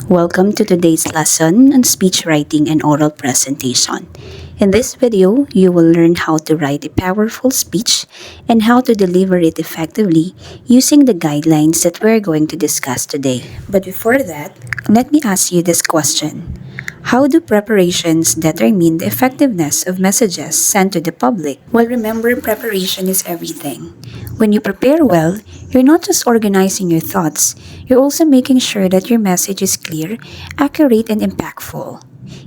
Welcome to today's lesson on speech writing and oral presentation. In this video, you will learn how to write a powerful speech and how to deliver it effectively using the guidelines that we're going to discuss today. But before that, let me ask you this question. How do preparations determine the effectiveness of messages sent to the public? Well, remember, preparation is everything. When you prepare well, you're not just organizing your thoughts, you're also making sure that your message is clear, accurate, and impactful.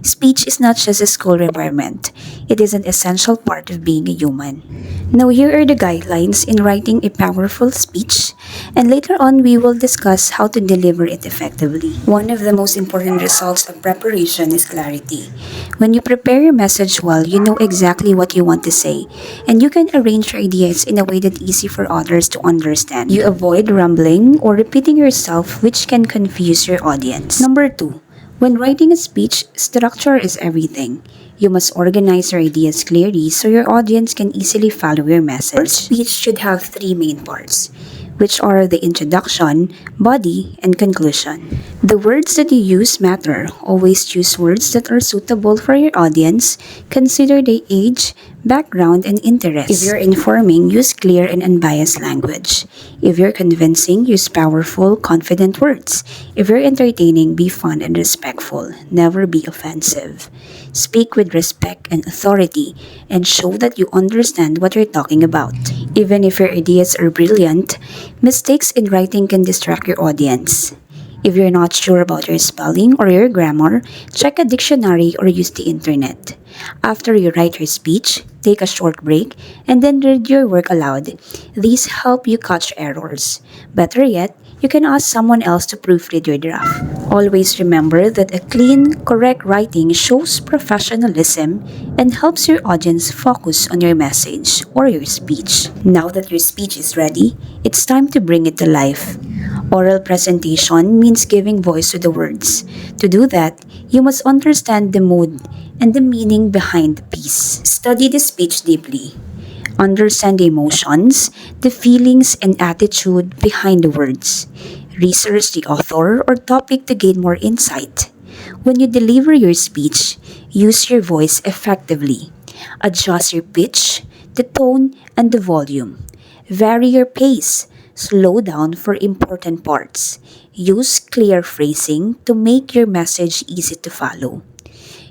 Speech is not just a school requirement, it is an essential part of being a human. Now, here are the guidelines in writing a powerful speech, and later on we will discuss how to deliver it effectively. One of the most important results of preparation is clarity. When you prepare your message well, you know exactly what you want to say, and you can arrange your ideas in a way that's easy for others to understand. You avoid rambling or repeating yourself, which can confuse your audience. Number 2. When writing a speech, structure is everything. You must organize your ideas clearly so your audience can easily follow your message. Your speech should have 3 main parts, which are the introduction, body, and conclusion. The words that you use matter. Always choose words that are suitable for your audience. Consider their age, background, and interest. If you're informing, use clear and unbiased language. If you're convincing, use powerful, confident words. If you're entertaining, be fun and respectful. Never be offensive. Speak with respect and authority and show that you understand what you're talking about. Even if your ideas are brilliant, mistakes in writing can distract your audience. If you're not sure about your spelling or your grammar, check a dictionary or use the internet. After you write your speech, take a short break and then read your work aloud. These help you catch errors. Better yet, you can ask someone else to proofread your draft. Always remember that a clean, correct writing shows professionalism and helps your audience focus on your message or your speech. Now that your speech is ready, it's time to bring it to life. Oral presentation means giving voice to the words. To do that, you must understand the mood and the meaning behind the piece. Study the speech deeply. Understand the emotions, the feelings, and attitude behind the words. Research the author or topic to gain more insight. When you deliver your speech, use your voice effectively. Adjust your pitch, the tone, and the volume. Vary your pace. Slow down for important parts. Use clear phrasing to make your message easy to follow.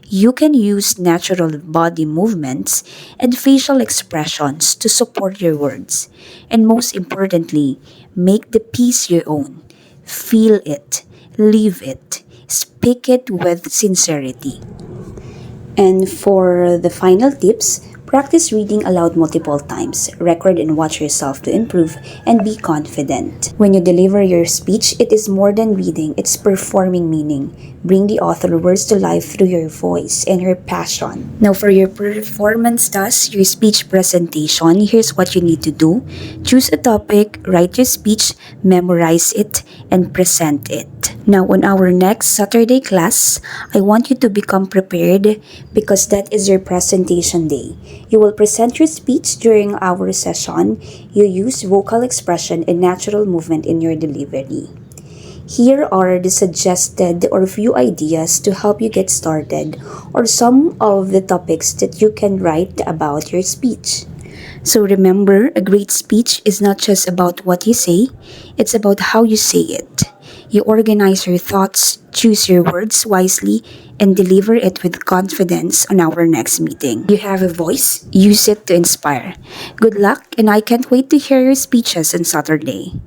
You can use natural body movements and facial expressions to support your words. And most importantly, make the piece your own. Feel it, live it, speak it with sincerity. And for the final tips, practice reading aloud multiple times, record and watch yourself to improve, and be confident. When you deliver your speech, it is more than reading, it's performing meaning. Bring the author words to life through your voice and your passion. Now for your performance task, your speech presentation, here's what you need to do. Choose a topic, write your speech, memorize it, and present it. Now, on our next Saturday class, I want you to become prepared because that is your presentation day. You will present your speech during our session. You use vocal expression and natural movement in your delivery. Here are the suggested or few ideas to help you get started or some of the topics that you can write about your speech. So remember, a great speech is not just about what you say, it's about how you say it. You organize your thoughts, choose your words wisely, and deliver it with confidence on our next meeting. You have a voice, use it to inspire. Good luck, and I can't wait to hear your speeches on Saturday.